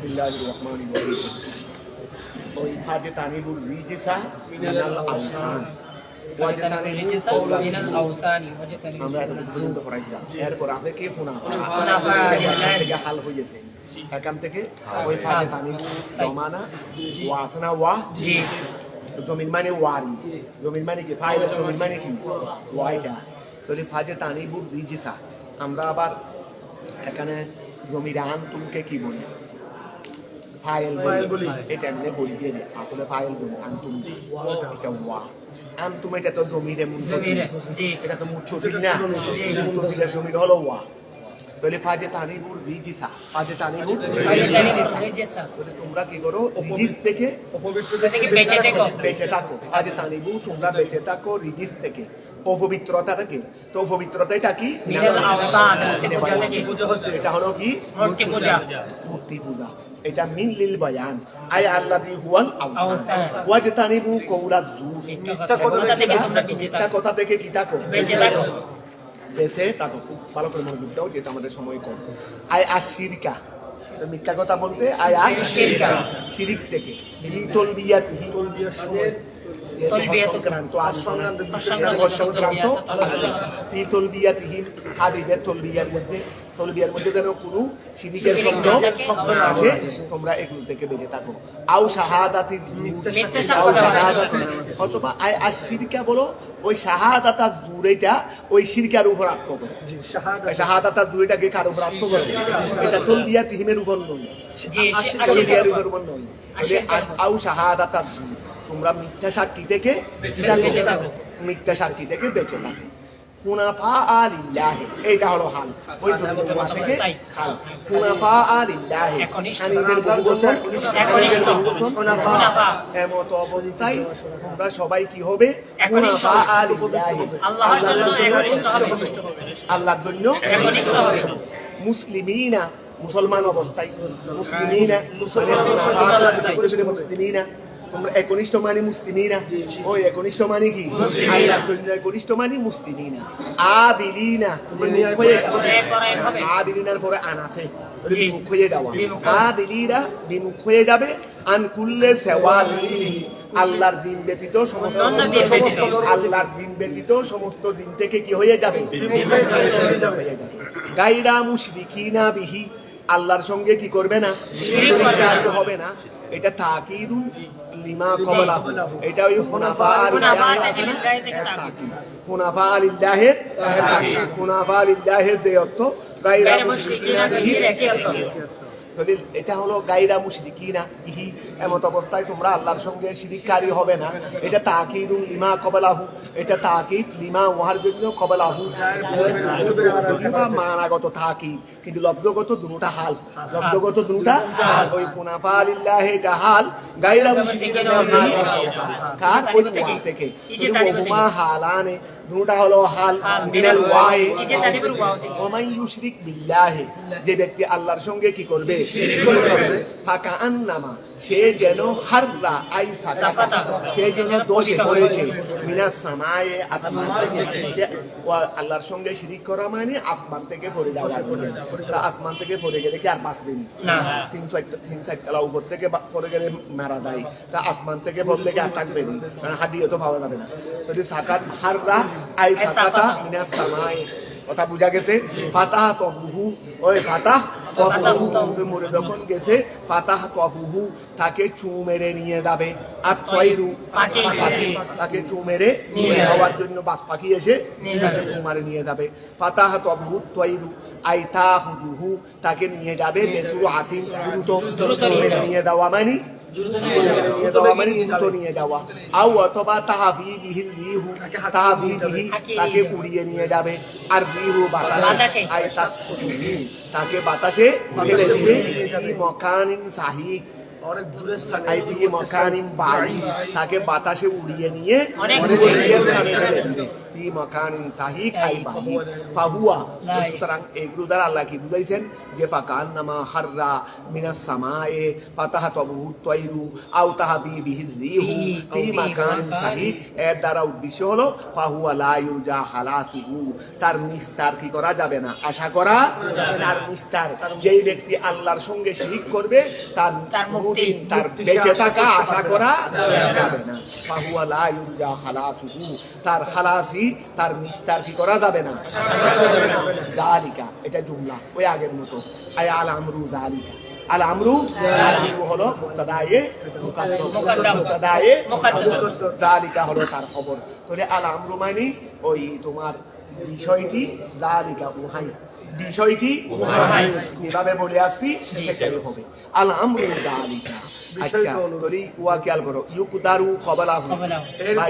বিসমিল্লাহির রহমানির রহিম। ওই ফাজতানিবুর রিজসা মিনাল আওসান ওয়াজতানিবু কওলাল আওসানি আমরা এটা পর্যন্ত পড়াইছিলাম। এরপর আছে কি হুনাফা থেকে হাল হয়েছে এখান থেকে ওই ফাজতানিবু জমানা ওয়াসনা ওয়া জি জমিন মানে ওয়ারি, জমিন মানে কি ফাইল, জমিন মানে কি ওয়াইটা। তাহলে ফাজতানিবুর রিজসা আমরা আবার এখানে জমির আনতুমকে কি বলি? ফাইল বলি। এটা এমনি বলি দিয়ে দিই, আসলে ফাইল বলি আনতুম, এটা ওয়া। আনতুম এটা তো জমিরে মুনতাসিল, এটা তো মুনতাসিল না, মুনতাসিলের জমির হলো ওয়া। তাহলে ফাজতানিবুর রিজসা, ফাজতানিবুর রিজসা, তাহলে তোমরা কি করো? রিজিস থেকে বেঁচে থাকো। ফাজতানিবু তোমরা বেঁচে থাকো রিজিস থেকে, অপবিত্রতা থেকে। তো অপবিত্রতাটা কি? এটা হলো কি? মূর্তি পূজা। এটা মিন লিল বায়ান আই আল্লাযী হুয়াল আওসান ওয়াজতানিবু কওলাজ যুর। মিথ্যা কথা থেকে কি থাকো? বেঁচে থাকো। খুব ভালো করে মনোযোগ দাও, যেটা আমাদের সময় কম। আই আশিরকা, মিথ্যা কথা বলতে আই আশিরকা, শিরিক থেকে। তলবিয়াতিহি, তলবিয়ার সংক্রান্ত তলবিয়ার মধ্যে যেন কোনো শিরিকের শব্দ আসে, তোমরা এগুলো থেকে বেঁচে থাকো। আও শাহাদাতি, অথবা আই আশিরকা বলো, ওই শাহাদাতা জুরেটা ওই শিরকার উপর আত্ম করে। শাহাদাতা জুরেটাকে কার উপর আত্ম করে? এটা তলবিয়াতিহিমের উপর নয়, তলবিয়ার উপর নয়। আও শাহাদাতা জুর, তোমরা মিথ্যা সাক্ষী থেকে মিথ্যা সাক্ষী থেকে বেঁচে থাকো। হুনাফা লিল্লাহি, এইটা হলো হাল। ওই ধর্মীয় থেকে হাল হুনাফা লিল্লাহি, নিজের বহু বছর হুনাফা। এমত অবস্থায় তোমরা সবাই কি হবে? হুনাফা লিল্লাহি, আল্লাহর জন্য মুসলিমিনা, মুসলমান অবস্থায়। মুসলিমিনা মুসলিমিনা, তোমরা একনিষ্ঠ মানে মুসলিমিনা। ওই একনিষ্ঠ মানে কি? একনিষ্ঠ মানে মুসলিমিনা। আদিলিনা, আদিলিনার পরে আন আছে, বিমুখ হয়ে যাওয়া। আদিলিনা বিমুখ হয়ে যাবে। আন কুল্লে সেওয়ালিহি, আল্লাহর দিন ব্যতীত সমস্ত, আল্লাহর দিন ব্যতীত সমস্ত দিন থেকে কি হয়ে যাবে? গায়রা মুশরিকিনা বিহি, আল্লাহর সঙ্গে কি করবে না? শিরক হবে না। এটা তাকিদুন লিমা ক্বাবলাহু, এটা ওই হুনাফা লিল্লাহি, হুনাফা লিল্লাহি যে অর্থ, গায়রা মুশরিকিনা বিহি একই অর্থ। এটা হলো গায়রা মুশরিকিনা বিহি, এমত অবস্থায় তোমরা আল্লাহর সঙ্গে শিরিককারী হবে না। এটা তাকিদুন লিমা ক্বাবলাহু, এটা তাকিদ লিমা ওয়ার জন্য ক্বাবলাহু, মানাগত তাকিদ, কিন্তু লফজগত দুটোটা হাল, লফজগত দুটোটা ওই হুনাফা লিল্লাহি এটা হাল, গায়রা মুশরিকিনা বিহি কার? ওই ওয়া থেকে। ওহুমা হালানে, দুটোটা হলো হাল মিনাল ওয়াহি। ওমান ইউশরিক বিল্লাহি, যে ব্যক্তি আল্লাহর সঙ্গে কি করবে? ফাকা আন্নামা, সে যেন হাররা আই সাকাতা, সে যেন দোষে পড়েছে। মিনাস সামায়ে, আসমান থেকে। আল্লাহর সঙ্গে শিরিক করা মানে আসমান থেকে পড়ে যাওয়া। আসমান থেকে পড়ে গেলে কি আর বাঁচবেন? তিন চারতলা উপর থেকে পড়ে গেলে মারা যায়। তা আসমান থেকে পড়লে কি আর থাকবেন? কারণ হাডিও তো পাওয়া যাবে না। তো সাকাত হাররা আই সাকাতা মিনাস সামায়ে, কথা বুঝা গেছে? ফাতাহ তফুহু, ওই ফাতাহ মরে যখন গেছে, ফাতাহ তফুহু, তাকে চু মেরে নিয়ে যাবে। আর তয়রু, তাকে চু মেরে নিয়ে যাওয়ার জন্য বাস পাখি এসে চু মারে নিয়ে যাবে। ফাতাহ তফুহু তয়রু আইতা হুজুহু, তাকে নিয়ে যাবে বেসুরু আতিম, দ্রুত মেরে নিয়ে যাওয়া মানে নিয়ে যাওয়া। আও অথবা তাহাবি বিহিল রিহু, তাহাবি বিহি, তাকে উড়িয়ে নিয়ে যাবে। আর রিহু বাতাসে, আই তাসফুহু, তাকে বাতাসে ফেলে দিবে। ফি মকানিন সাহিক, অনেক দূরে স্থানে। আই ফি মকানিন বাঈদ, তাকে বাতাসে উড়িয়ে নিয়ে অনেক দূরে স্থানে ফেলে দিবে। ফি মাকানিন সাহিক আই বাহি ফাহুয়া। সুতরাং এগুলো দ্বারা আল্লাহ কি বুঝাইছেন যে ফাকান্নামা হাররা মিনাস সামায়ে ফাতাহাতাবু তাইরু আও তাহাবি বিহির রিহু ফি মাকানিন সাহিক। এর দ্বারা উদ্দেশ্য হলো ফাহুয়া লা ইউরজা হালাসুহু, তার নিস্তার কি করা যাবে না, আশা করা তার নিস্তার। যেই ব্যক্তি আল্লাহর সঙ্গে শিরিক করবে তার মুক্তি, তার বেঁচে থাকা আশা করা যাবে না। ফাহুয়া লা ইউরজা হালাসুহু, তার খালাসি, তার নিস্তার কি করা যাবে না, জালিকা। এটা জুমলা ওই আগের মতো, আই আল আমরু জালিকা। আল আমরু হলো মুবতাদায়ে মুকাদ্দাম, মুবতাদায়ে মুকাদ্দাম, জালিকা হলো তার খবর। তাহলে আল আমরু মানে ওই তোমার বিষয়টি, জালিকা উহাই, বিষয়টি এভাবে বলে আসছি সেটাই হবে আল আমরু জালিকা। আচ্ছা, তোরি ওয়া খেয়াল করো, ইউকদারু কবলাহু বা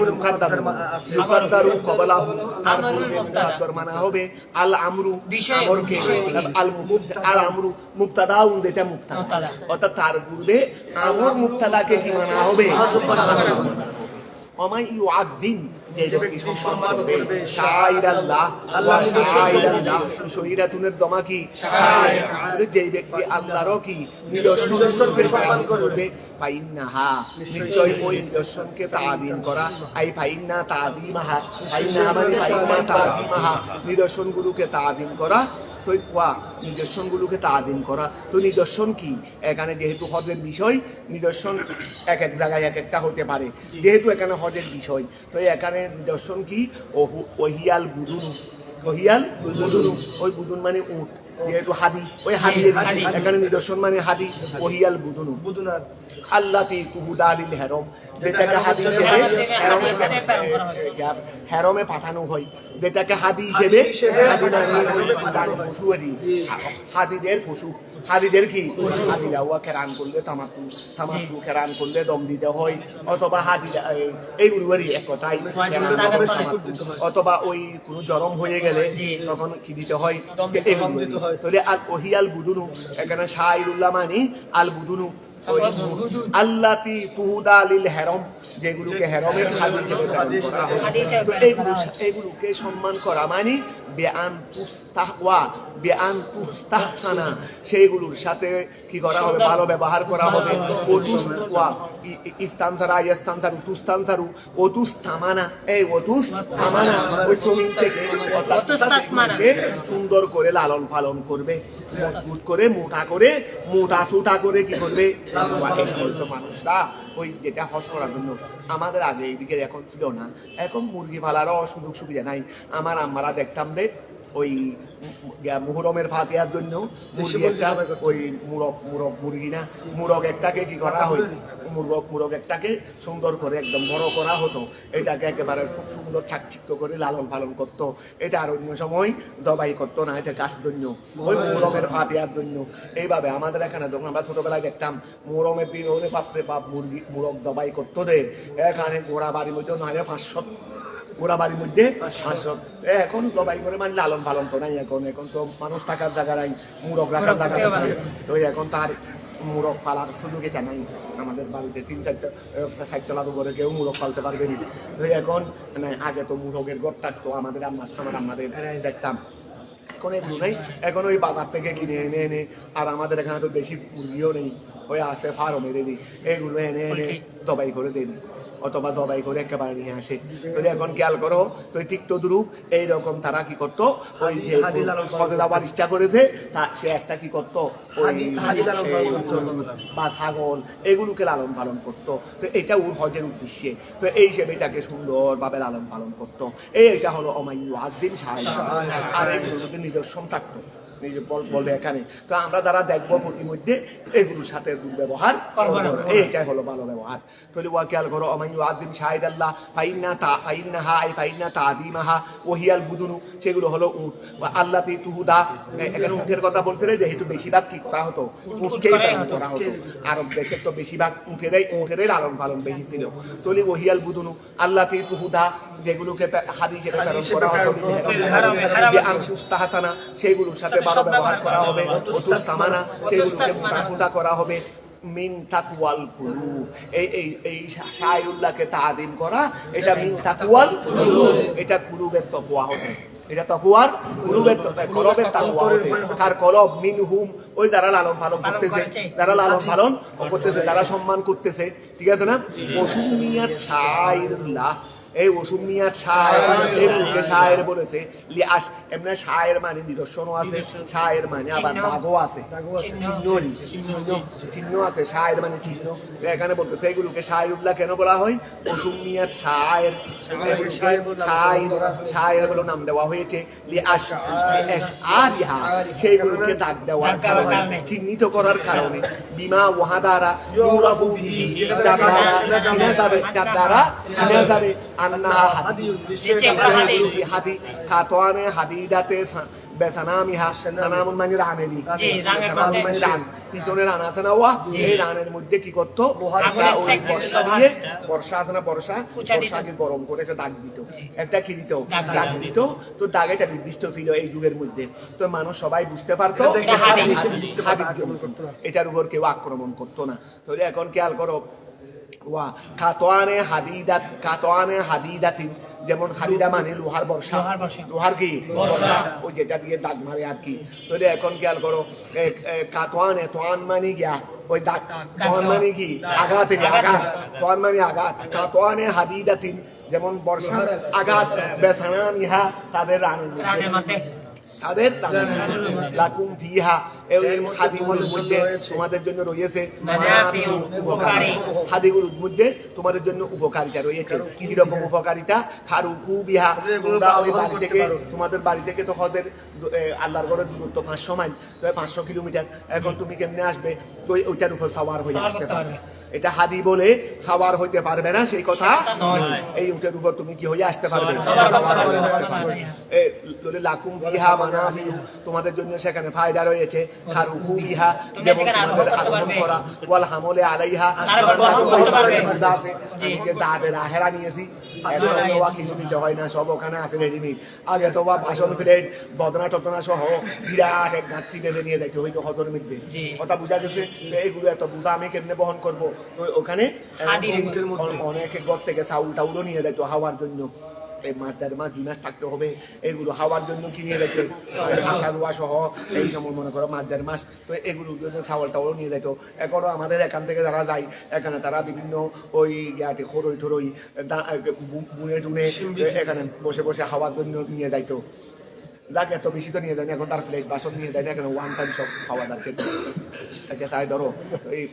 ইউকদারু কবলাহু, তার পূর্বে মুকাদ্দার মানা হবে আল আমরু, আমরকে আল আমরু মুবতাদাউন, যেটা মুবতাদা, অর্থাৎ তার পূর্বে আমর মুবতাদাকে কি মানা হবে, ওমাই ইউআযিম, যে ব্যক্তি সম্মান করবে শাইরাল্লাহ ওয়া শাইরাল্লাহ, শহীদাতুনের জমা কি শাইর, যে ব্যক্তি আল্লাহরও কি নিদর্শনকে সম্মান করবে, ফাইন্নাহা, নিশ্চয় ওই নিদর্শনকে তাআযীম করা, আই ফাইন্না তাআযীমাহা, ফাইন্না মানে ফাইন্না তাআযীমাহা, নিদর্শনগুলোকে তাআযীম করা। তো নিদর্শনগুলোকে তাআযীম করা, তো নিদর্শন কি? এখানে যেহেতু হজের বিষয়, নিদর্শন এক এক জায়গায় এক একটা হতে পারে, যেহেতু এখানে হজের বিষয়, তো এখানে নিদর্শন কি? ওহিয়াল বুদুন, ওহিয়াল বুদুন, ওই বুদুন মানে উট, যেহেতু হাদি, ওই হাদি এখানে নিদর্শন মানে হাদি, ওহিয়াল বুদুনু, আল্লাতি কুহুদালিল হেরম, যেটাকে হাদি হিসেবে হেরমে পাঠানো হয়, যেটাকে হাদি হিসেবে, হাদি মানে পশুয়ারি, হাদিদের পশু, হাদিদের কি হাদিরা ওয়া কেরান করলে তামাকু, তামাকু কেরান করলে দম দিতে হয়, অথবা হাদিরা এইগুলো এক কথাই, অথবা ওই কোনো জরম হয়ে গেলে তখন কি দিতে হয়, তাহলে আর ওহিয়াল বুদুনু, এখানে শাইরুল্লাহ মানে আল বুদুনু, আল্লাতি তুহুদা লিল হেরম, যেগুলোকে হেরমের খাদি হিসেবে ধারণ করা হয়। তো এইগুলোকে সম্মান করা মানে বেআন তুস্তাহওয়া, বেআন তুস্তাহসানা, সেইগুলোর সাথে কি করা হবে, ভালো ব্যবহার করা হবে। ওতুস্তাওয়া ইস্তানসারা ইয়াস্তানসারু তুস্তানসারু ওতুস্তামানা, এই ওতুস্তামানা ওই জমিন থেকে সুন্দর করে লালন পালন করবে, মজবুত করে, মোটা করে, মোটা সোটা করে কি করবে মানুষরা। ওই যেটা হজ করার জন্য আমাদের আগে এইদিকে এখন ছিল না, এখন মুরগি ফালারও সুযোগ সুবিধা নাই। আমার আম্মারা দেখতাম যে ওই মুহরমের ফাতিহার জন্য মুরগি একটা, ওই মুরগ মুরগি না, মুরগ একটাকে কি করা হয়, মুরগ একটাকে সুন্দর করে একদম বড় করা হতো, এটাকে একেবারে খুব সুন্দর চাকচিক্য করে লালন পালন করতো। এটা আর অন্য সময় জবাই করতো না, এটা কাজ জন্য, ওই মুহরমের ফাতিহার জন্য। এইভাবে আমাদের এখানে যখন আমরা ছোটবেলায় দেখতাম মুহরমের দিন ওরে বাপরে বাপ মুরগ জবাই করতো দে, এখানে ঘোড়া বাড়ির মধ্যে নয় 500, ওরা বাড়ির মধ্যে 500। এখন জবাই করে মানে লালন পালন তো নাই, এখন তো মানুষ থাকার জায়গা নাই, মুরগ রাখার জায়গা আছে, তো এখন তার মুরগ পালার সুযোগ এটা নাই। আমাদের বাড়িতে 3-4টা লাগু করে কেউ মুরগ পালতে পারবে না। তো এখন মানে আগে তো মুরগের ঘর থাকতো, আমার আমাদের দেখতাম, এখন এগুলো নেই, এখন ওই বাজার থেকে কিনে এনে আর আমাদের এখানে তো দেশি মুরগিও নেই, ওই আছে ফার্মের এনে এগুলো এনে জবাই করে দেয়, অথবা জবাই করে একেবারে নিয়ে আসে। তাহলে এখন খেয়াল করো, তো ঠিক তদ্রুপ এইরকম তারা কি করতো, ওই যে হজে যাওয়ার ইচ্ছা করেছে তা সে একটা কি করতো, ওই বা ছাগল এগুলোকে লালন পালন করতো। তো এটা ওর হজের উদ্দেশ্যে, তো এই হিসেবে এটাকে সুন্দরভাবে লালন পালন করতো। এইটা হলো অমাইয়ু আজদিন সাহায্য, আর এগুলোর মধ্যে নিদর্শন থাকতো বলবে এখানে। তো আমরা যারা দেখবো প্রতিমধ্যে এগুলোর সাথে দুর্ব্যবহার করবো না, এইটাই হলো ভালো ব্যবহার। তাহলে ওয়া খেয়াল করো, অমাইয়ু আযিম শাহিদাল্লাহ ফাইন্নাহা আই ফাইন্না তাযীমাহা ওহিয়াল বুদুনু, সেগুলো হলো উট। আল্লাতি তুহুদা, এখানে উটের কথা বলছিলেন, যেহেতু বেশিরভাগ কি করা হতো, উটকেই পালন করা হতো। আরব দেশের তো বেশিরভাগ উটেরই লালন পালন বেশি ছিল। তাহলে ওহিয়াল বুদুনু আল্লাতি তুহুদা, যেগুলোকে হাদি হিসেবে প্রেরণ করা হতো, সেগুলোর সাথে ভালো ব্যবহার করা হবে। ওতুস সামানা, সেগুলোকে মোটা করা হবে। মিন তাকওয়াল কুলুব, এই শায়রুল্লাহকে তাদিম করা এটা মিন তাকওয়াল কুলুব, এটা কুলুবের তাকওয়া হচ্ছে, এটা তাকওয়ার কুলুবের কলবের তাকওয়া হচ্ছে। কার কলব মিনহুম, ওই যারা লালন পালন করতেছে, যারা লালন পালন করতেছে, যারা সম্মান করতেছে, ঠিক আছে না? ওসুমিয়াত শায়রুল্লাহ, এই ওসুমিয়াত শায়ের, এই মুখে শায়ের বলেছে লিআস, এমনি শায়ের মানে নিদর্শনও আছে, শায়ের মানে আবার দাগও আছে, চিহ্ন আছে, শায়ের মানে চিহ্ন। এখানে বলতেছে এগুলোকে শায়রুল্লাহ কেন বলা হয়? ওসুমিয়াত শায়ের, শায়ের বলে নাম দেওয়া হয়েছে লিআস আরিহা, সেইগুলোকে দাগ দেওয়ার কারণে, চিহ্নিত করার কারণে, বিমা ওয়াহাদারা ইউরাফু বিহি, যার দ্বারা চিনা যাবে আন্নাহা হাদি কাতওয়ানে হাদিদাতে বেসানামিহা, সানামুন মানে রানেরই, সানামুন মানে রান, পিছনে রান আছে না, ওয়া এই রানের মধ্যে কি করতো? ওই বর্ষা দিয়ে, বর্ষা আছে না, বর্ষাকে গরম করে একটা দাগ দিত, একটা কি দিত? দাগ দিত। তো দাগ এটা নির্দিষ্ট ছিল এই যুগের মধ্যে, তো মানুষ সবাই বুঝতে পারতো হাদির জন্য, এটার উপর কেউ আক্রমণ করতো না। তো এখন খেয়াল করো, ওয়া কাতওয়ানে হাদিদাত, কাতওয়ানে হাদিদাতিন, যেমন হাদিদা মানে লোহার বর্ষা, লোহার কি বর্ষা, ওই যেটা দিয়ে দাগ মারে আর কি। তাহলে এখন খেয়াল করো, কাতওয়ানে, তোয়ান মানে গিয়া ওই দাগ, তোয়ান মানে কি আঘাত, আঘাত, তোয়ান মানে আঘাত, কাতওয়ানে হাদিদাতিন যেমন বর্ষার আঘাত, বেসানামিহা তাদের রানের মধ্যে, তাদের লাকুম ফিহা, এই হাদিগুলোর মধ্যে তোমাদের জন্য রয়েছে হাদিগুলোর মধ্যে তোমাদের জন্য উপকারিতা রয়েছে। কিরকম উপকারিতা? খারুকু বিহা, তোমরা ওই বাড়ি থেকে, তোমাদের বাড়ি থেকে তো হদের আল্লাহর ঘরের দূরত্ব 500 মাইল, তো 500 কিলোমিটার। এখন তুমি কেমনে আসবে? ওইটার উপর সাওয়ার হয়ে আসতে পারবে। এটা হাদি বলে সাওয়ার হইতে পারবে না সেই কথা নয়, এই উটের উপর তুমি কি হয়ে আসতে পারবে? লাকুম ফিহা মানাফিউ, তোমাদের জন্য সেখানে ফায়দা রয়েছে। খারুকু বিহা, যেমন তোমাদের আগমন করা, ওয়াল হামলে আলাইহা, আমি যে দাদের আহেরা নিয়েছি, এখন কিছু নিতে হয় না, সব ওখানে আছে রেডিমেড। আগে তো বাসন প্লেট বদনা টতনা সহ বিরাট এক ঘাটতি বেঁধে নিয়ে যাইতে হয়তো হতর মধ্যে, কথা বুঝা গেছে। এইগুলো এত বুঝা আমি কেমনে বহন করবো? ওখানে অনেক ঘর থেকে চাউল টাউলও নিয়ে যেত হাওয়ার জন্য, এই মাছ 1.5 মাস 2 মাস থাকতে হবে, এগুলো হাওয়ার জন্য কিনে রেখে রোয়া সহ এই সময় মনে করো মাছ 1.5 মাস, তো এগুলোর জন্য চাউল টাউলও নিয়ে যেত। এখনো আমাদের এখান থেকে যারা যায়, এখানে তারা বিভিন্ন ওই ইয়াতে খরই ঠরই বুনে টুনে এখানে বসে বসে হাওয়ার জন্য নিয়ে যাইতো। যাক, এত বেশি তো নিয়ে যায় না, এখন তার প্লেট বাসন নিয়ে যায় না, এখানে ওয়ান টাইম সব খাওয়া যাচ্ছে। আচ্ছা তাই ধরো এই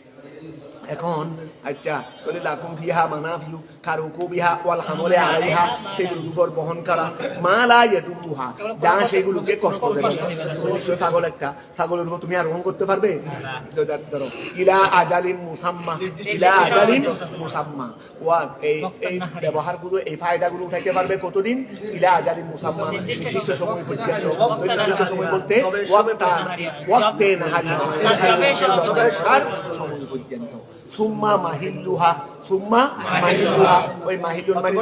এখন, আচ্ছা তাহলে লাকুম ফিহা মানাফিউ খারুকু বিহা ওয়াল হামলে আলাইহা, সেগুলোর উপর বহন করা, মা লা ইয়াদুরুহা, যা সেগুলোকে কষ্ট দেবে। ছাগল, একটা ছাগলের উপর তুমি আরোহণ করতে পারবে? ধরো ইলা আজালিম মুসাম্মা, ইলা আজালিম মুসাম্মা, ওয়া এই ব্যবহারগুলো, এই ফায়দাগুলো উঠাইতে পারবে কতদিন? ইলা আজালিম মুসাম্মা, নির্দিষ্ট সময় পর্যন্ত। নির্দিষ্ট সময় বলতে ওয়াক্তে নাহারি, সময় পর্যন্ত। সুম্মা মাহিল্লুহা, সুম্মা মাহিল্লুহা, ওই মাহিল্লুন মানে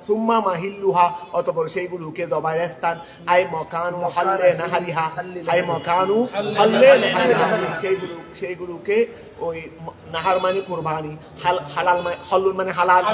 সুম্মা মাহিল্লুহা, অতঃপর সেইগুলোকে দবাইয়ের স্থান, আই মকানু হাল্লে নাহারিহা, আই মকানু হাল্লে নাহারিহা, সেইগুলোকে ওই নাহার মানে কুরবানি, হালাল হল্লুন মানে হালাল,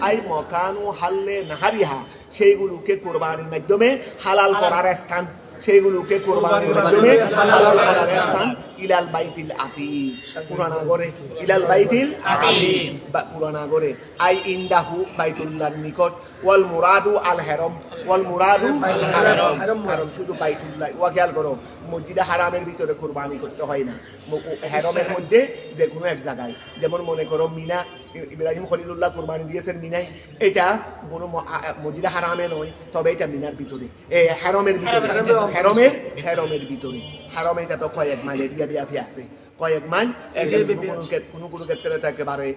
আই মকানু হাল্লে নাহারিহা, সেইগুলোকে কুরবানির মাধ্যমে হালাল করার স্থান, সেইগুলোকে কোরবানির মাধ্যমে হালাল করার স্থান। ইলাল বাইতিল আতিক, পুরানা ঘরে, ইলাল বাইতিল আতিক, পুরানা ঘরে, আই ইনদাহু বাইতুল্লাহর নিকট, ওয়াল মুরাদু আল হারাম, ওয়াল মুরাদু আল হারাম, কারণ শুধু বাইতুল্লাহ। ওয়া খেয়াল করো, মসজিদে হারামের ভিতরে কুরবানি করতে হয় না, হারামের মধ্যে যে কোনো এক জায়গায়, যেমন মনে করো মিনা, ইব্রাহিম খলিলুল্লাহ কুরবানি দিয়েছেন মিনায়, এটা কোনো মসজিদে হারামে নয়, তবে এটা মিনার ভিতরে, হারামের ভিতরে, হারামের ভিতরে। হারামে এটা তো কয়েক মাইল এরিয়া দিয়ে আছে, কয়েক মাইল, কোনো কোনো ক্ষেত্রে একেবারে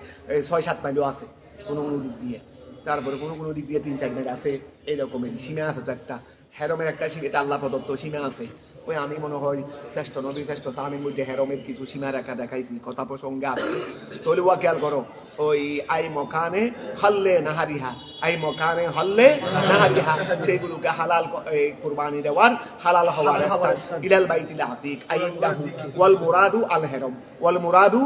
6-7 মাইলও আছে কোনো কোনো দিক দিয়ে, তারপরে কোনো দিক দিয়ে 3-4 মাইল আছে, এইরকমের সীমা আছে। তো একটা হারামের একটা সীমা, এটা আল্লাহ প্রদত্ত সীমা আছে, ওই আমি মনে হয় শ্রেষ্ঠ নবী শ্রেষ্ঠ সালামের মধ্যে হেরমের কিছু সীমারেখা দেখাইছি, কথা প্রসঙ্গে আছে। তাহলে ওয়া খেয়াল করো, ওই আই মকানে হল্লে নাহারিহা, আই মকানে হল্লে নাহারিহা, সেইগুলোকে হালাল কুরবানি দেওয়ার হালাল হওয়ার ইলাল বাইতিল আতিক আইন্দাহু ওয়াল মুরাদু আল হেরম, ওয়াল মুরাদু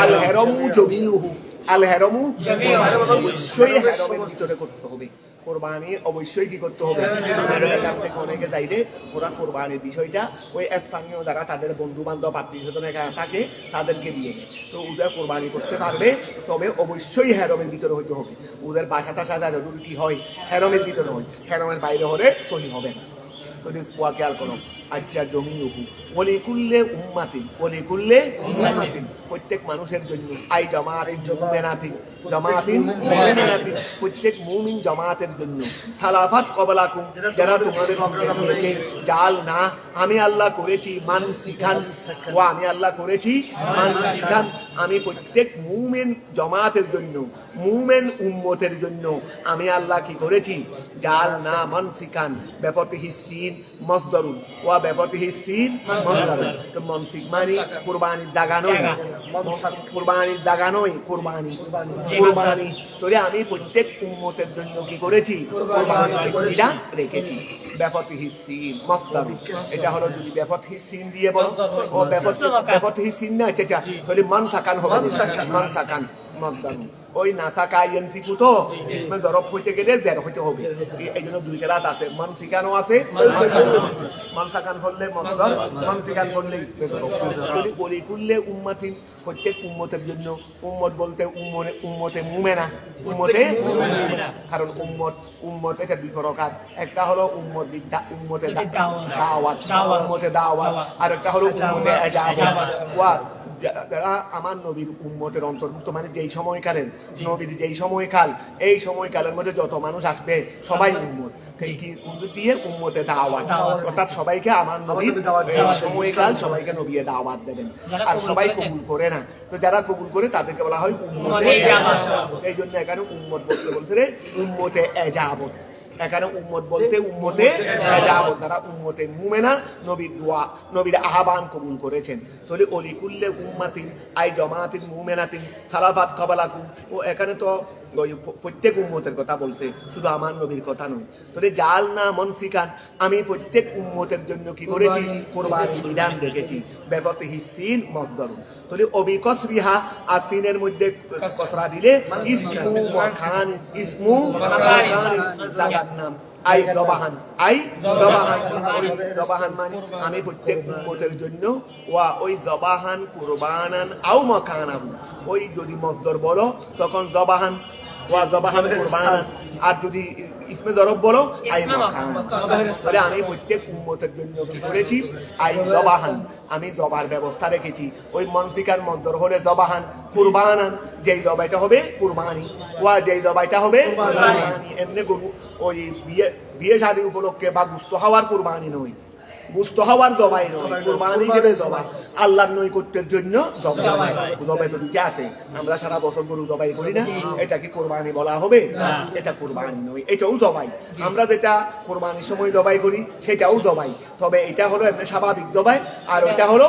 আল হেরমু জমিউহু, আল হেরমু অবশ্যই হেরমের ভিতরে করতে হবে কোরবানি, অবশ্যই কি করতে হবে। এখান থেকে অনেকে চাইলে ওরা কোরবানির বিষয়টা ওই স্থানীয় যারা তাদের বন্ধু বান্ধব আত্মীয় স্বজন এখানে থাকে তাদেরকে দিয়ে দেয়, তো ওদের কোরবানি করতে পারবে, তবে অবশ্যই হেরমের ভিতরে হইতে হবে। ওদের বাসাটা সাজা যদি কি হয় হেরমের ভিতরে হয়, হেরমের বাইরে হলে সহি হবে না। তো খেয়াল করো, আচ্ছা জমি ওলিকুল্লে উম্মাতিন, ওলিকুল্লে উম্মাতিন প্রত্যেক মানুষের জন্য, আই জামাতিন মুমিনাতিন, জামাতিন মুমিনাতিন প্রত্যেক মুমিন জামাতের জন্য, সালাফাত কবলাকুম যারা তোমাদের মধ্যে জাল না আমি আল্লাহ করেছি মানসিকান, ও আমি আল্লাহ করেছি মানসিকান, আমি প্রত্যেক মুমিন জামাতের জন্য, মুমিন উম্মতের জন্য আমি আল্লাহ কি করেছি জাল না মানসিকান বেফতিহি সিন মসদরুন ওয়া বেফতিহি সিন মসদরুন। তো মানসিক মানে কুরবানির জায়গা নয়, কুরবানির জায়গা নয়, কুরবানি কুরবানি। তাহলে আমি প্রত্যেক উম্মতের জন্য কি করেছি কুরবানির বিধান রেখেছি। বেফতিহি সিন মসদরুন, এটা হলো যদি বেফতিহি সিন দিয়ে বলো, ও বেফতিহি সিন না এটা তাহলে মানসাকান হবে, মানসাকান মসদরুন। ওই নাসাকা ইয়ানসিকু তো ইসমে জরব হইতে গেলে জের হইতে হবে, এই জন্য দুই কেরাত আছে, মানসিকানও আছে, মানসাকান করলে মসদর, মানসিকান করলে ইসমে জরব। যদি ওলিকুল্লে উম্মাতিন প্রত্যেক উম্মতের জন্য, উম্মত বলতে উম্মতে মুমেনা, উম্মতে মুমেনা, কারণ উম্মত এটা দুই প্রকার, একটা হলো উম্মতে দাওয়াত, উম্মতে দাওয়াত, আর একটা হলো উম্মতে ইজাবাত। ওয়া যারা আমার নবীর উম্মতের অন্তর্ভুক্ত, মানে যেই সময়কালের নবীর যেই সময়কাল, এই সময়কালের মধ্যে যত মানুষ আসবে সবাই উম্মত দিয়ে উম্মতে দাওয়াত, অর্থাৎ সবাইকে আমার নবীর এই সময়কাল সবাইকে নবী দাওয়াত দেবেন, আর সবাই কবুল করে না, তো যারা কবুল করে তাদেরকে বলা হয় উম্মতে ইজাবাত। এই জন্য এখানে উম্মত বলতে বলছে রে উম্মতে ইজাবাত, এখানে উম্মত বলতে উম্মতে ইজাবাত, তারা উম্মতে মুমিনা নবীর দোয়া নবীর আহ্বান কবুল করেছেন। তাহলে ওলিকুল্লে উম্মাতিন আই জামাতিন মুমিনাতিন সালাফাত কবলাকুম, ও এখানে তো ওই প্রত্যেক উম্মতের কথা বলছে, শুধু আমার নবীর কথা নয়। তাহলে জাল না মনসিকান, আমি প্রত্যেক উম্মতের জন্য কি করেছি কুরবানির বিধান রেখেছি, বেফতিহি সিন মসদরুন। তাহলে অবিকসরিহা আর সিনের মধ্যে কসরা দিলে ইসমু মাকান, ইসমু মাকান জায়গার নাম, আই জবাহান, আই জবাহান, জবাহান মানে আমি প্রত্যেক উম্মতের জন্য, ওয়া ওই জবাহান কুরবানান আও মাকানাহু, ওই যদি মসদর বলো তখন জবাহান ওয়া জবাহান কুরবানান, আর যদি ইসমে জরব বলো আই মাকান। তাহলে আমি প্রত্যেক উম্মতের জন্য কি করেছি আই জবাহান, আমি জবার ব্যবস্থা রেখেছি। ওই মনসিকার মসদর হলে জবাহান, কুরবানান যেই জবাইটা হবে কুরবানি, ওয়া যেই জবাইটা হবে কুরবানি। এমনি গরু ওই বিয়ে শাদী উপলক্ষে বা গুস্ত হওয়ার কুরবানি নয়, গুস্ত হওয়ার জবাই নয়, কুরবানি হিসেবে জবাই আল্লাহর নৈকট্যের জন্য জবাই। জবাই তো দুটো আছে, আমরা সারা বছর গরু জবাই করি না, এটা কি কুরবানি বলা হবে? এটা কুরবানি নয়, এটাও জবাই। আমরা যেটা কুরবানির সময় জবাই করি সেটাও জবাই, তবে এটা হলো এমনি স্বাভাবিক জবাই, আর ওইটা হলো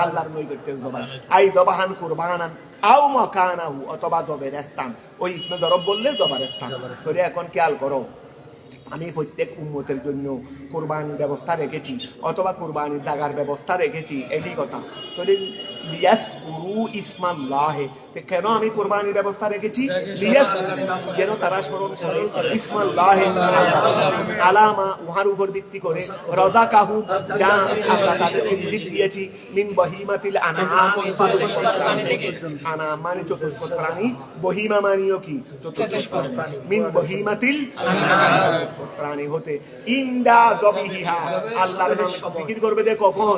আল্লাহর নৈকট্যের জবাই। আই জবাহান কুরবানান আও মাকানাহু, অথবা জবের স্থান, ওই ইসমে জরব বললে জবার স্থান। তাহলে এখন খেয়াল করো, আমি প্রত্যেক উম্মতের জন্য কোরবানির ব্যবস্থা রেখেছি, অথবা কোরবানির জাগার ব্যবস্থা রেখেছি, এটি কথা। তাহলে লিয়াসকুরু ইসমাল্লাহে, কেন আমি কোরবানির ব্যবস্থা রেখেছি? যেন তারা স্মরণ করে ইসমাল্লাহে আলামা, উহার উপর ভিত্তি করে, রাযাকাহু যা আমি আল্লাহ তাদেরকে রিজিক দিয়েছি, মিন বহিমাতিল আনআম, আনআম মানে চতুষ্পদ প্রাণী, বহিমা মানেও কি চতুষ্পদ প্রাণী, মিন বহিমাতিল আনআম প্রাণী হতে, ইন্দা জবিহিহা আল্লাহর নাম জিকির করবে যে কখন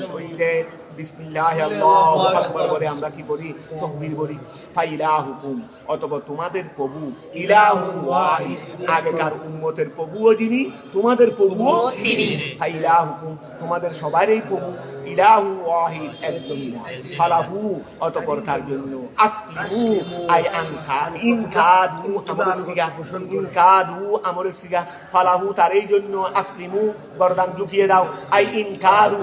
শহীদে বিসমিল্লাহ আল্লাহু আকবার বলে আমরা কি করি তাকবীর বলি। ফাইলাহুকুম, অথবা তোমাদের প্রভু, ইলাহুন ওয়াহিদ, আগেকার উম্মতের প্রভুও যিনি তোমাদের প্রভুও তিনি। ফাইলাহুকুম তোমাদের সবারই প্রভু, ইলাহু ওয়াহিদ, একদমই না। ফালাহু, অতঃপর তার জন্য, আসলিমু আই ইনকাদু আমরের সিগা, ইনকাদু আমরের সিগা, ফালাহু তার এই জন্য, আসলিমু গরদান ঝুঁকিয়ে দাও, আই ইনকাদু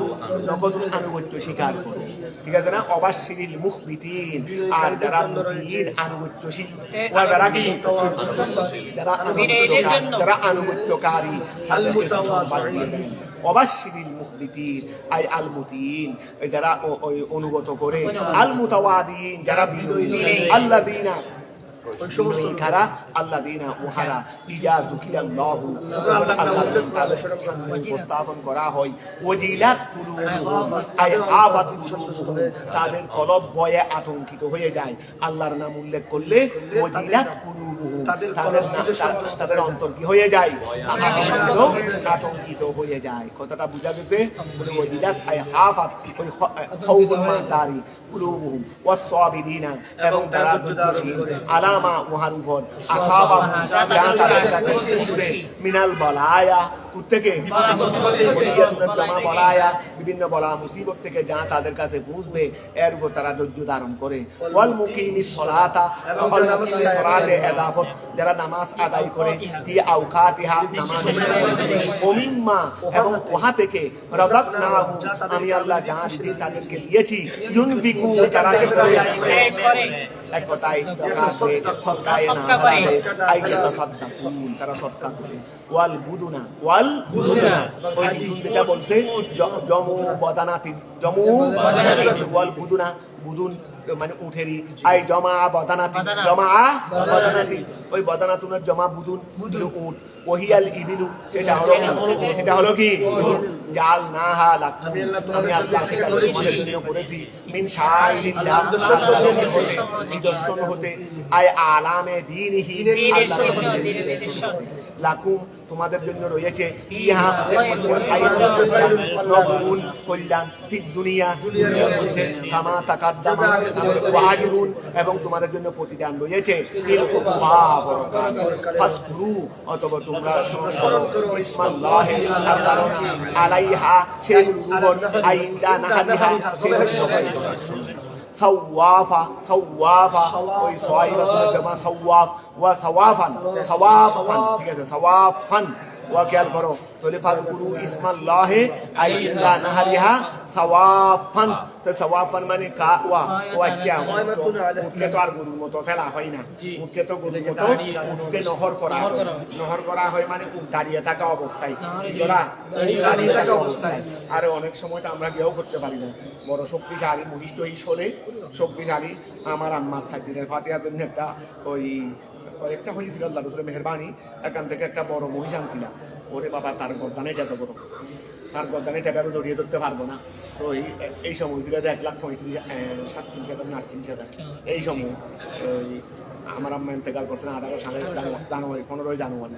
নগদ আনুগত্য স্বীকার করো। ঠিক আছে না? অবাশশিরিল মুখবিতিন, আর যারা মুতিন আনুগত্যশীল, যারা কি যারা আনুগত্যকারী, তাদেরকে সুসংবাদ দিয়ে দেন। অবাশশিরিল মুখবিতিন আই আল মুতিন, যারা ওই অনুগত করে, আল মুতাওয়াদিন যারা বিনয়ী, আল্লাযিনা ওই সমস্ত কারা, আল্লাযিনা উহারা, ইজা যুকিরাল্লাহু, আল্লাহর নাম তাদের সামনে উপস্থাপন করা হয়, ওয়াজিলাত কুলুবুহুম আই হাফাত কুলুবুহুম, তাদের কলব ভয়ে আতঙ্কিত হয়ে যায়। আল্লাহর নাম উল্লেখ করলে ওয়াজিলাত কুলুবুহুম, তাদের অন্তর কি হয়ে যায়? আতঙ্কিত হয়ে যায়। কথাটা বুঝা গেছে? ওয়াজিলাত আই হাফাত, ওই খাউফুল মাদারি কুলুবুহুম ওয়াস-সাবিরিনা, এবং তারা ধৈর্যশীল, আলামা উহার উপর, আসাবা মিনাল বালায়া, থেকে জমা বলায়া, বিভিন্ন বলা মুসিবত থেকে যা তাদের কাছে বুঝবে, এর উপর তারা ধৈর্য ধারণ করে। ওয়াল মুকিমিস সালাতা, সালাতে এদাফত, যারা নামাজ আদায় করে, ফি আওকাতিহা, নামাজের ওমিম্মা, এবং ওহা থেকে, রাযাকনাহুম, আমি আল্লাহ যা তাদেরকে দিয়েছি, ইউনফিকু, তারা এক কথায় সদকায়ে না আইয়াতা সাদকাতুন, তারা সদকা করে। ওয়াল বুদুনা, ওয়াল বুদুনা, ওই বুদুন যেটা বলছে জমু বদানাতি, জমু ওয়াল বুদুনা, বুদুন মানে উঠেরি, আই জমা বদানাতি, জমা বদানাতি, ওই বদানাতুনের জমা বুদুন, উট। ওহিয়াল ইবিলু, সেটা হলো কি? জাল নাহা লাকুম, আমি আল্লাহ সেটা তোমাদের জন্য করেছি, মিন শাইরিল্লাহ, নিদর্শন হতে, আই আলামে দীনিহি, লাকুম, তোমাদের জন্য রয়েছে, ইহা নফরুন, কল্যাণ, ফিদ দুনিয়া, দুনিয়ার মধ্যে, কামা তাকাদ্দামা, ওয়াজরুন, এবং তোমাদের জন্য প্রতিদান রয়েছে, ফাসকুরু, অথবা তোমরা স্মরণ করো, ইসমাল্লাহি, আল্লাহর নাম, আলাইহা, সেই উপর, আইন্দা নাহারিহা, সেই সাওয়াফা, সাওয়াফা, ওই সাওয়াফাতুল জামা সাওয়াফ, ওয়া সাওয়াফান, সাওয়াফান, ঠিক আছে, সাওয়াফান, ওয়া খেয়াল করো, তাহলে ফাযকুরু ইসমাল্লাহি আইন্দা নাহারিহা সাওয়াফান, তো সাওয়াফান মানে কা ওয়া, ও আচ্ছা, উঠকে তো আর গরুর মতো ফেলা হয় না, উঠকে তো গরুর মতো, উঠকে নহর করা হয়, নহর করা হয় মানে উঠ দাঁড়িয়ে থাকা অবস্থায়, দাঁড়িয়ে থাকা অবস্থায়। আর অনেক সময় তো আমরা কেউ করতে পারি না, বড় শক্তিশালী মহিষ তো এই শোনে, শক্তিশালী। আমার আম্মার সাকিরের ফাতিহার জন্য একটা ওই একটা হয়েছিল, আল্লাহ রসুলের মেহরবানি, এখান থেকে একটা বড় মহিষ আনছিলাম। ওরে বাবা, তার গর্দানে যত বড়, তার গর্দানে টাকারও জড়িয়ে ধরতে পারবো না। তো এই সময় ছিল 1,37,000 এই সময় আমার আম্মা ইন্তেকাল করছেন 18 সালে জানুয়ারি, 15 জানুয়ারি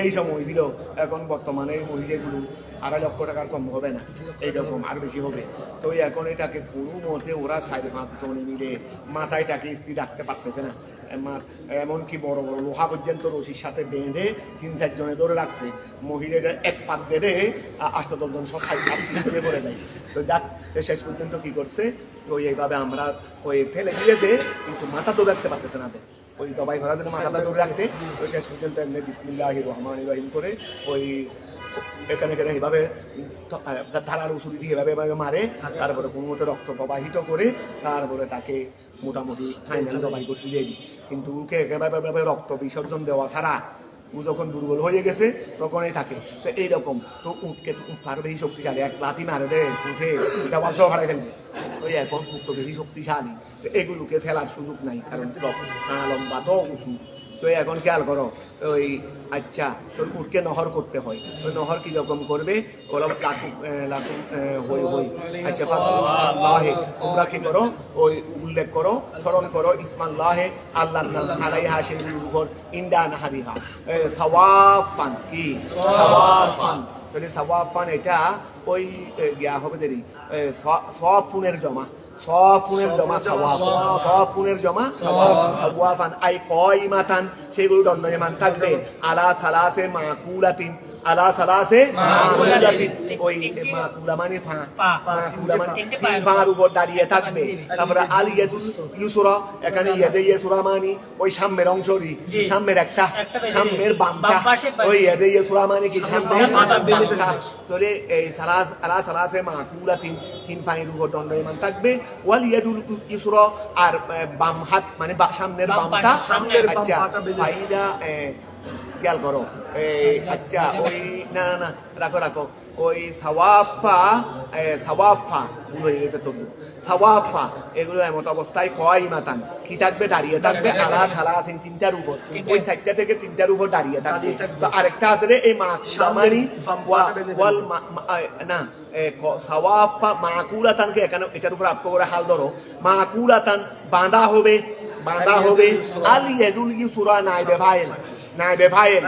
এই সময় ছিল। এখন বর্তমানে মহিষেগুলো 2.5 লক্ষ টাকার কম হবে না, এইরকম আর বেশি হবে। তো এখন এটাকে কোনো মতে ওরা 4-5 জনে মিলে মাথায় টাকে স্থির রাখতে পারতেছে না। এমনকি বড় বড় লোহা পর্যন্ত রশির সাথে বেঁধে 3-4 জনে ধরে রাখছে। মহিলারা এক পাক বেঁধে 8-10 জন সব সাইড করে দেয়। তো যাক, শেষ পর্যন্ত কি করছে, ওই এইভাবে আমরা ওই ফেলে দিয়েছে, কিন্তু মাথা তো রাখতে পারতেছে না। ওই দবাই করার জন্য মাথাটা ধরে রাখতে, তো শেষ পর্যন্ত এমনি বিসমিল্লাহির রহমানির রহিম করে ওই এখানে এইভাবে ধারার উসুরি দিয়ে এভাবে মারে, তারপরে কোনো মতো রক্ত প্রবাহিত করে তারপরে তাকে মোটামুটি ফাইনাল দবাই করতে দিয়ে দিই। কিন্তু ওকে একেবারে রক্ত বিসর্জন দেওয়া ছাড়া ও যখন দুর্বল হয়ে গেছে তখনই থাকে। তো এইরকম তো উঠকে আরো বেশি শক্তিশালী, এক লাথি মারে দেয় উঠে, এটা বর্ষাও হারাই ফেলবে। ওই এখন উঠ তো বেশি শক্তিশালী, তো এগুলোকে ফেলার সুযোগ নাই, কারণ লম্বা তো উঁচু। তো এখন খেয়াল করো, ওই আচ্ছা তোর উঠকে নহর করতে হয়, ওই নহর কি রকম করবে, আচ্ছা তোমরা কি করো, ওই উল্লেখ করো, স্মরণ করো, ইসমাল্লাহে, আল্লাহর নাম, আলাইহা, সেগুলোর উপর, ইন্দা নাহারিহা সাওয়াফান, কি সাওয়াফান, তাহলে সাওয়াফান এটা ওই গিয়া হবে দেরি সব ফুনের জমা, সব ফুনের জমা সাওয়াফ, সব ফুনের জমা সাওয়াফান, আই কয়মাতান, সেগুলো দণ্ডয়মান থাকবে, আলা সালাসে মাকুলাতিন, আলা সালাসে মাকুলাতিন, ওই মাকুলা মানে পা, মাকুলা মানে তিন পার উপর দাঁড়িয়ে থাকবে। তারপরে আল ইয়াদুল ইউসরা, এখানে ইয়াদে ইউসরা মানে ওই সামনের অংশই, সামনের একটা সামনের বামটা, ওই ইয়াদে ইউসরা মানে কি সামনের বামটা। তাহলে এই সালাস আলা সালাসে মাকুলাতিন, তিন পায়ের উপর দণ্ডায়মান থাকবে। ওয়াল ইয়াদুল ইউসরা, আর বাম হাত মানে সামনের বামটা। আচ্ছা ফাইদা খেয়াল করো, আচ্ছা ওই না না না রাখো রাখো, ওই সাওয়াফা ভুল হয়ে গেছে তবু, সাওয়াফা এগুলো এমত অবস্থায় কয় মাতান কি থাকবে, দাঁড়িয়ে থাকবে। আলা সালাসিন, তিনটার উপর, ওই সাইডটা থেকে তিনটার উপর দাঁড়িয়ে থাকবে। তো আরেকটা আছে রে এই মাকুলামানি ওয়াল না সাওয়াফা মাকুলাতানকে এখানে এটার উপর আপ করে হাল ধরো, মাকুলাতান বাঁধা হবে, বাঁধা হবে। আল ইয়াদুল ইউসরা নাইবে ফাইল, নাইবে ফাইল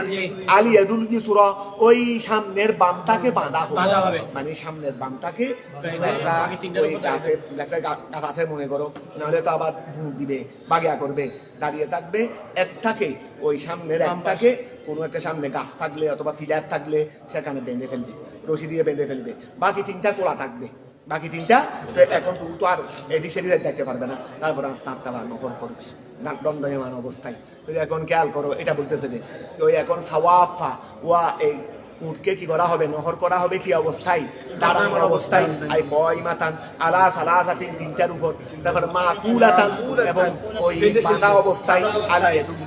আল ইয়াদুল ইউসরা, ওই সামনের বামটাকে বাঁধা হবে, মানে সামনের বামটাকে ওই গাছ আছে মনে করো, নাহলে তো আবার দিবে বাগিয়া করবে, দাঁড়িয়ে থাকবে। একটাকে ওই সামনের একটাকে কোনো একটা সামনে গাছ থাকলে অথবা ফিলার থাকলে সেখানে বেঁধে ফেলবে, রশি দিয়ে বেঁধে ফেলবে। বাকি তিনটা কোলা থাকবে, বাকি তিনটা এখন তো আর এদিক সেদিক দেখতে পারবে না। তারপর আস্তে আস্তে আবার নহর করবে দণ্ডায়মান অবস্থায়। তো এখন খেয়াল করো, এটা বলতেছে যে ওই এখন সাওয়াফা ওয়া এই উটকে কি করা হবে, নহর করা হবে কি অবস্থায়, দাঁড়ানোর অবস্থায়। আই কয়মাতান আলা সালাসাতিন, তিনটার উপর। তারপর মাকুলাতান, এবং ওই বাঁধা অবস্থায় আলা ইয়াদুল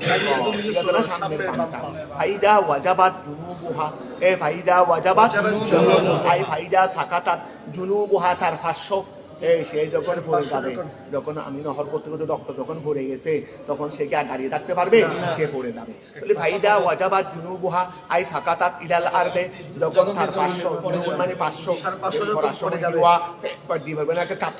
সামনের বাঁধা। ফাইদা ওয়াজাবাত জুনুবুহা, এ ফাইদা ওয়াজাবাত জুনুবুহা, আই ফাইদা সাকাতাত জুনুবুহা, তার ভাষ্য সে যখন পড়ে যাবে, যখন আমি নহর করতে করতে রক্ত যখন পড়ে গেছে, তখন সে কি আর দাঁড়িয়ে থাকতে পারবে, সে পড়ে যাবে। তাহলে ফাইদা ওয়াজাবাত জুনুবুহা আই সাকাতাত ইলাল আরদে, যখন তার 500 মানে 500 একটা কাত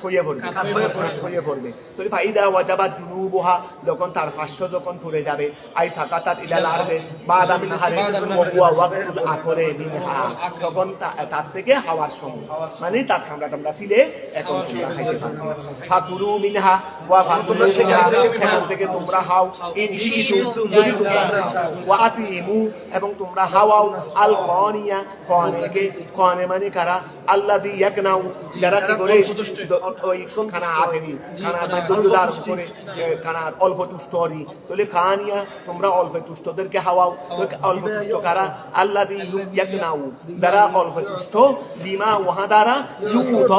হয়ে পড়বে। তাহলে ফাইদা ওয়াজাবাত জুনুবুহা, যখন তার 500 যখন পড়ে যাবে, আই সাকাতাত ইলাল আরদে বাদা মিন হারে ওয়া ওয়াক্তুল আকলে মিনহা, তখন তার থেকে হাওয়ার সময়, মানে তার সামরা টামরা ছিলে এখন ফাকুরু মিনহা ওয়া ফাকুরু মিনহা, সেখান থেকে তোমরা হাও, ইন শিতু যদি তোমরা চাও, ওয়া আতিমু এবং তোমরা হাওয়াও, আল কানিয়া কানেকে, কানে মানে কারা, আল্লাযী ইয়াকনাউ যারা কি করে ওই খানা আতেনি, খানা দুধদার করে খানা অল্প তুষ্টরি। তাহলে কানিয়া তোমরা অল্প তুষ্টদেরকে হাওয়াও, অল্প তুষ্ট কারা, আল্লাযী ইয়াকনাউ যারা অল্প তুষ্ট, বিমা ওহা দ্বারা ইউদ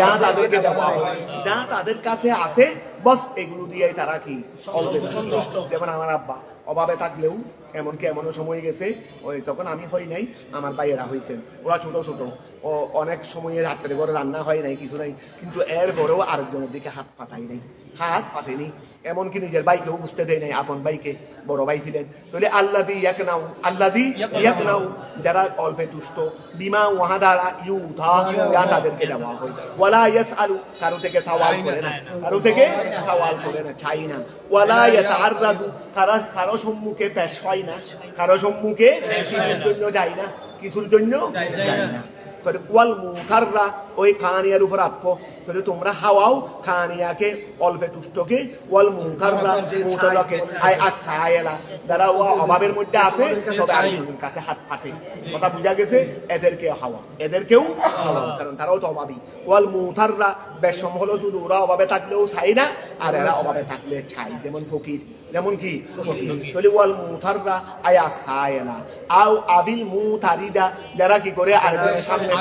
যা তাদেরকে দেওয়া হয়, যা তাদের কাছে আছে, বস এগুলো দিয়েই তারা কি অল্প সন্তুষ্ট। যেমন আমার আব্বা অভাবে থাকলেও, এমনকি এমনও সময় গেছে ওই তখন আমি হই নাই, আমার ভাইয়েরা হয়েছেন, ওরা ছোট ছোট, ও অনেক সময়ে রাত্রে ঘরে রান্না হয় নাই, কিছু নাই, কিন্তু এরপরেও আরেকজনের দিকে হাত পাতাই নাই, হাত পাতেনি, এমনকি নিজের ভাইকেও বুঝতে দেয় নাই, আপন ভাইকে, বড় ভাই ছিলেন। তাহলে আল্লাযী ইয়াকনাউ, আল্লাযী ইয়াকনাউ যারা অল্পে তুষ্ট, বিমা ওহা দ্বারা ইউধা যা তাদেরকে দেওয়া হয়, ওয়ালা ইয়াসআলু কারো থেকে সওয়াল করে না, কারো থেকে সওয়াল করে না, চাই না, ওয়ালা ইয়াতাআররাদু কারো সম্মুখে পেশ হয় না, কারো সম্মুখে কিছুর জন্য যায় না, কিছুর জন্য যায় না। ওয়াল মুতাররা ওই খানিয়ার উপর আত্ম, তাহলে তোমরা হাওয়াও খানিয়াকে অল্পে তুষ্টকে, ওয়াল মুতাররা মুতাররাকে আই আসায়ালা যারা ও অভাবের মধ্যে আছে, সবাই আরেকজনের কাছে হাত পাতে। কথা বুঝা গেছে? এদেরকে হাওয়া, এদেরকেও হাওয়া, কারণ তারাও তো অভাবী। ওয়াল মুতাররা বেশম হলো শুধু ওরা অভাবে থাকলেও চাই না, আর এরা অভাবে থাকলে চাই, যেমন ফকির, যেমন কি ফকির। তাহলে ওয়াল মুতাররা আই আসায়ালা আও আবিল মুতারিদা যারা কি করে আরেকজনের সামনে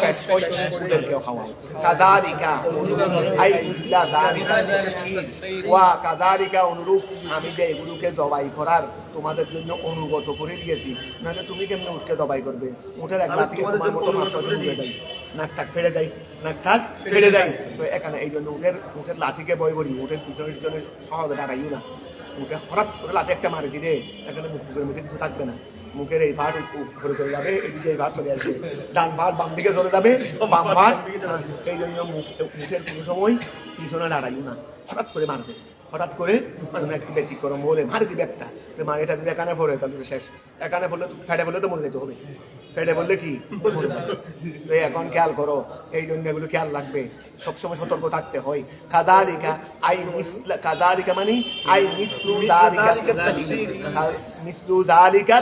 ওদেরকেও খাওয়াও। কাযালিকা আই মিসলা যালিকা ওয়া কাযালিকা অনুরূপ আমি যে এগুলোকে জবাই করার তোমাদের জন্য অনুগত করে দিয়েছি, নাহলে তুমি কেমনে উঠকে জবাই করবে? উঠের একলা থেকে তোমার মতো মাথা উঠে দেয়, নাক টাক ফেড়ে দেয়, নাক টাক ফেড়ে দেয়। তো এখানে এই জন্য উঠের লাঠিকে বয় করি, উঠের পিছনে পিছনে সহজে দাঁড়াইও না, মুখে হঠাৎ করে লাঠি একটা মারি দিলে এখানে মুখের মধ্যে কিছু থাকবে না, মুখের এই ভাট ঘুরে চলে যাবে, এদিকে এই ভাট চলে আসবে, ডান ভাট বাম দিকে চলে যাবে, বাম ভাট। এই জন্য মুখের কোনো সময় পিছনে দাঁড়াইও না, হঠাৎ করে মারবে, হঠাৎ করে কোনো একটু ব্যতিক্রম বলে মারি দিবে একটা, তো মারি এটা দিবে এখানে ফোরে, তাহলে শেষ, এখানে ফলে ফেটে ফেলে তো মরে যেতে হবে। পেটে বললে কি তো এখন খেয়াল করো, এই জন্য এগুলো খেয়াল রাখবে, সবসময় সতর্ক থাকতে হয়। কাদারিকা আই মিসলা, কাদারিকা মানে আই মিসলু যালিকা, মিসলু যালিকা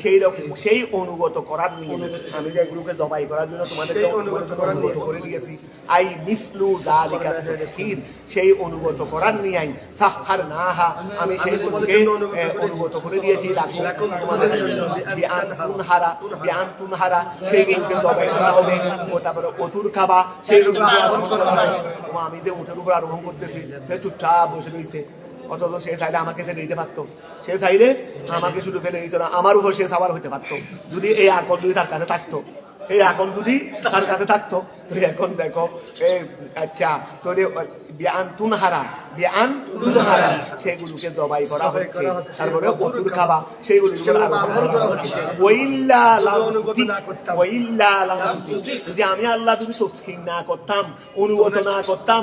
সেই রকম, সেই অনুগত করার নিয়ে আমি যে এগুলোকে দবাই করার জন্য তোমাদেরকে অনুগত করে দিয়েছি। আই মিসলু যালিকা তাসখীর, সেই অনুগত করার নিয়ে আই সাখার নাহা, আমি সেই তোমাকে অনুগত করে দিয়েছি লাকুম তোমাদের বিআন তুনহারা, বিআন তুনহারা সেইগুলোকে দবাই করা হবে। ও তারপরে অতুর খাবা সেইগুলোকে আরোহণ করা হবে। আমি যে উঠের উপর আরোহণ করতেছি, সে চুপচাপ বসে রয়েছে, অথচ সে চাইলে আমাকে ফেলে দিতে পারতো, সে চাইলে আমাকে শুধু ফেলে দিত না, আমার উপর সে সাবার হইতে পারতো যদি এই আকল যদি তার কাছে থাকতো, এই আকল যদি তার কাছে থাকতো। তো এখন দেখো আচ্ছা তোর বিআন তুনহারা, বিআন তুনহারা সেগুলোকে জবাই করা হচ্ছে, তারপরে অতুর খাবা সেইগুলোকে আরোহণ করা হচ্ছে। ওয়াইল্লা লাম যদি আমি আল্লাহ যদি তসখির না করতাম, অনুগত না করতাম,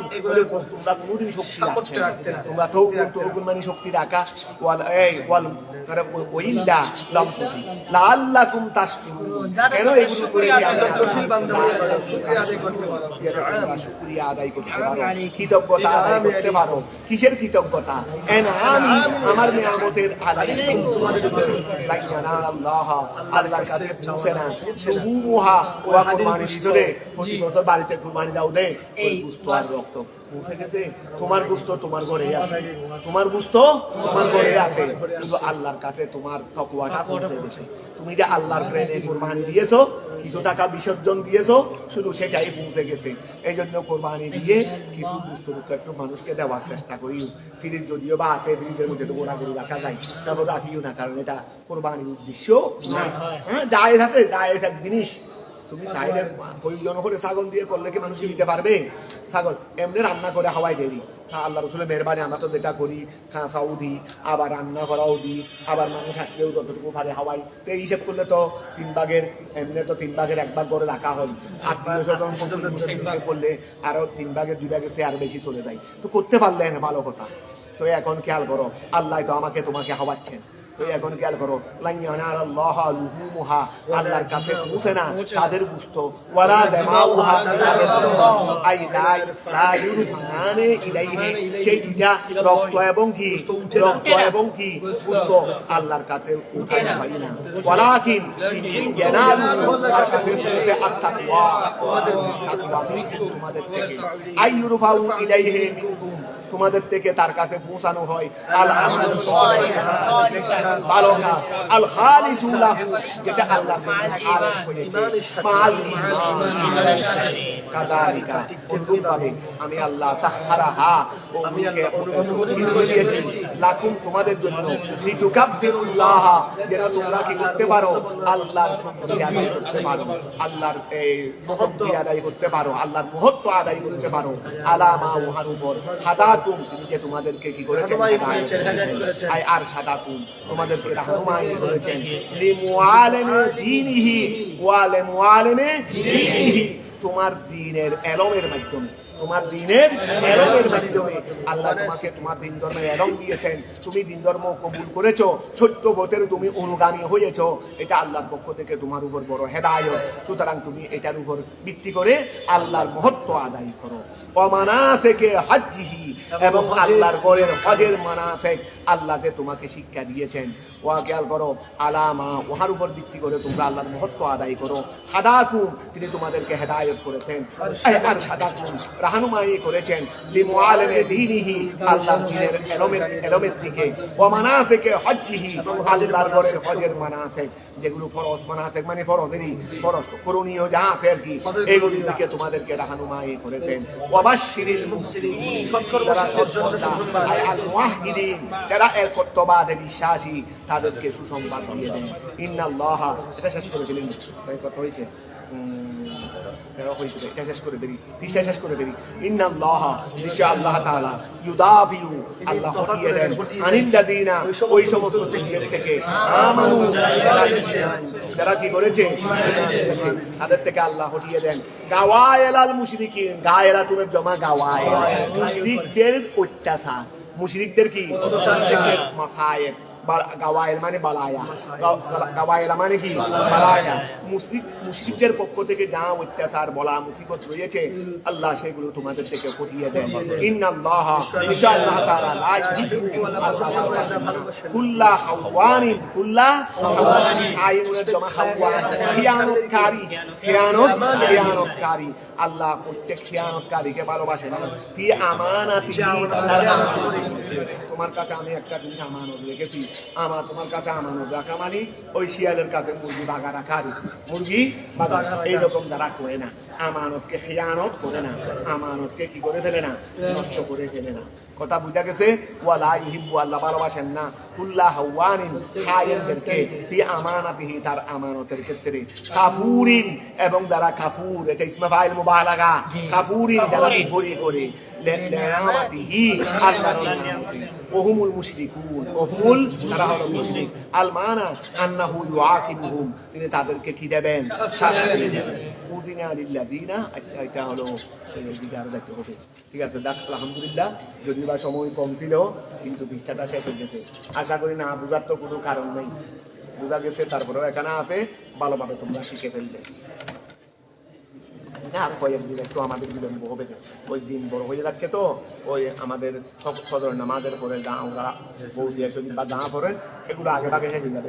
তোমরা কোনোদিন শক্তি রাখতে না, তোমরা তো তরুগুন মানে শক্তি রাখা। ওয়াইল্লা লাম তুতি লাআল্লাকুম তাশকুরুন, কেন এগুলো করেছি আমরা শুকরিয়া আদায় করতে পারো, কৃতজ্ঞতা আদায় করতে পারো। কিসের কৃতজ্ঞতা? আমি আমার নিয়ামতের আলাইকুম, আল্লাহর কাছে পৌঁছে না সুহুমুহা, ওয়া কুরবানির ভিতরে প্রতি বছর বাড়িতে কুরবানি দাও দে, ওই গোশত আর রক্ত পৌঁছে গেছে। তোমার গোশত তোমার ঘরে আছে, তোমার গোশত তোমার ঘরে আছে, কিন্তু আল্লাহর কাছে তোমার তাকওয়াটা পৌঁছে গেছে। তুমি যে আল্লাহর প্রেমে কুরবানি দিয়েছো, কিছু টাকা বিসর্জন দিয়েছো, শুধু সেটাই পৌঁছে গেছে। এই জন্য কোরবানি দিয়ে কিছু বুঝতে একটু মানুষকে দেওয়ার চেষ্টা করি। ফ্রিজ যদিও বা আছে, ফ্রিজের মধ্যে তো গোড়া গরু রাখা যায়, তারপর রাখিও না, কারণ এটা কোরবানির উদ্দেশ্য না। হ্যাঁ জায়েজ আছে, জায়েজ এক জিনিস। তুমি চাইলে প্রয়োজন করে ছাগল দিয়ে করলে কি মানুষ দিতে পারবে? ছাগল এমনি রান্না করে হাওয়াই দেরি। হ্যাঁ আল্লাহ রসুলের মেহরবানি, আমরা তো যেটা করি কাঁচাও দিই, আবার রান্না করাও দিই, আবার মানুষ আসলেও যতটুকু পারে হাওয়াই। তো এই হিসেব করলে তো 3 ভাগের, এমনি তো 3 ভাগের 1 ভাগ করে রাখা হয়। আত্মীয় স্বজন করলে আরো 3 ভাগের 2 ভাগের চেয়ে আরো বেশি চলে যায়। তো করতে পারলে ভালো কথা। তো এখন খেয়াল করো, আল্লাহ তো আমাকে তোমাকে হাওয়াচ্ছেন। তো এখন খেয়াল করো, আল্লাহর কাছে পৌঁছে না তাদের গোশত, ওয়ালা দামাউহা আই লা ইউরফানে ইলাইহি, সেইটা রক্ত এবং কি, রক্ত এবং কি গোশত আল্লাহর কাছে উঠানো হয় না। ওয়ালাকিন ইয়ানালু, তার সাথে পৌঁছে আত-তাকওয়া, তোমাদের থেকে আই ইউরফাউ ইলাইহি মিনকুম, তোমাদের থেকে তার কাছে পৌঁছানো হয় আল আমালু সালিহ, ভালো কাজ, আল খালিসু লাহু, যেটা আল্লাহর জন্য খালিস হয়েছে, মাল ঈমান কাযালিকা, অনুরূপভাবে আমি আল্লাহ সাখখারাহা, ওগুলোকে অনুমতি দিয়েছি লাকুম তোমাদের জন্য, লিতুকাব্বিরুল্লাহ, যেন তোমরা কি করতে পারো, আল্লাহর ভক্তি আদায় করতে পারো, আল্লাহর ভক্তি আদায় করতে পারো, আল্লাহর মহত্ব আদায় করতে পারো। আলা মা ওয়াহার উপর হাদাকুম, তিনি যে তোমাদেরকে কি করেছেন, আই আর সাদাকুম, তোমাদেরকে রাহনুমাই করেছেন, লিমুআলিমি দীনিহি ওয়া লিমুআলিমি দীনিহি, তোমার দ্বীনের এলমের মাধ্যমে, তোমার দ্বীনের এলমের মাধ্যমে আল্লাহ তোমাকে তোমার দ্বীন ধর্মের এলম দিয়েছেন। তুমি দ্বীন ধর্ম কবুল করেছো, সত্য পথের তুমি অনুগামী হয়েছো, এটা আল্লাহর পক্ষ থেকে তোমার উপর বড় হেদায়েত। সুতরাং তুমি এটার উপর ভিত্তি করে আল্লাহর মহত্ব আদায় করো। ওয়ামানাসিকে হজ্জিহি, এবং আল্লাহর ঘরের হজের মানাসিক আল্লাহতে তোমাকে শিক্ষা দিয়েছেন। ওয়া খেয়াল করো, আলামা ওহার উপর ভিত্তি করে তোমরা আল্লাহর মহত্ব আদায় করো। হাদাকুম, তিনি তোমাদেরকে হেদায়েত করেছেন, আর সাদাকুম রাহনুমাই করেছেন, লিমুআলিমি দীনিহি, আল্লাহর দ্বীনের এলমের দিকে, ওয়া মানাসিকে হজ্জিহি, আল্লাহর ঘরের হজের মানাসিক, যেগুলো ফরজ মানাসিক মানে ফরজেরই, ফরজ করণীয় যা আছে আর কি, এইগুলির দিকে তোমাদেরকে রাহনুমাই করেছেন। ওয়া বাশশিরিল মুহসিনিন, যারা সৎকর্তা, আল মুওয়াহহিদিন, যারা একত্ববাদে বিশ্বাসী, তাদেরকে সুসংবাদ দিয়ে দেন। ইন্নাল্লাহ, এটা শেষ করেছিলেন, তাই কত হয়েছে, এটা শেষ করে দেরি, পৃষ্ঠা শেষ করে দেরি। ইন্নাল্লাহ, নিশ্চয় আল্লাহ তাআলা, ইউদাফিউ, আল্লাহ হটিয়ে দেন, আনিল্লাযিনা, ওই সমস্ত দিকের থেকে, আমানু, যারা কি করেছে, তাদের থেকে আল্লাহ হটিয়ে দেন। গাওয়ায়েলাল মুশরিকিন, গায়েলা তুমি জমা গাওয়ায়েল, মুশরিকদের অত্যাচার, মুশরিকদের কি মাসায়েব, গাওয়াইল মানে বালায়া, গাওয়াইলা মানে কি বালায়া। মুশরিকদের পক্ষ থেকে যা অত্যাচার বলা মুসিবত রয়েছে আল্লাহ সেগুলো তোমাদের থেকে হটিয়ে দেন। ইন্নাল্লাহ নিশ্চয় আল্লাহ তাআলা লা ইউহিব্বু কুল্লা হাওয়ানিন, কুল্লা হাওয়ানিন খায়ুনের জমা হাওয়ান, খিয়ানতকারী, খিয়ানতকারী। আল্লাহ প্রত্যেক খিয়ানতকারীকে ভালোবাসে না। ফি আমানাতিহি, তোমার কাছে আমি একটা জিনিস আমানত রেখেছি, তোমার কাছে আমানত রাখা মানে ওই শিয়ালের কাছে মুরগি বাগা রাখা, মুরগি বাগা এইরকম যারা করে না, আমানতকে খিয়ানত করে না, আমানতকে কি করে ফেলে না, নষ্ট করে ফেলে না। কথা বুঝা গেছে? ওয়ালা ইউহিব্বু, আল্লাহ ভালোবাসেন না কুল্লা হাওয়ানিন খায়েনদেরকে, ফি আমানাতিহি তার আমানতের ক্ষেত্রে, কাফুরিন এবং যারা কাফুর, এটা ইসমে ফাইল মুবালাগা, কাফুরিন যারা কুফরি করে, লিনামাতিহি আল্লাহর নিয়ামতে, ওহুমুল মুশরিকুন, ওহুমুল তারা হলো মুশরিক। আল মানা আন্নাহু ইউআকিবুহুম, তিনি তাদেরকে কি দেবেন, শাস্তি দেবেন। উযিনা লিল্লাযিনা, এটা হলো বিদারে দেখতে হবে। ঠিক আছে, আলহামদুলিল্লাহ, যদিও বা সময় কম ছিল কিন্তু পৃষ্ঠাটা শেষ হয়ে গেছে। আশা করি না বুঝার তো কোনো কারণ নেই, বোঝা গেছে। তারপরেও এখানে আছে, ভালোভাবে তোমরা শিখে ফেলবে। আর কয়েকদিন একটু আমাদের বিলম্ব হবে, ওই দিন বড় হয়ে যাচ্ছে তো, ওই আমাদের সদর নামাজের পরে আমরা বৌদি শরীফ বা যা করেন এগুলো আগে ভাগে শেষ হয়ে যাবে।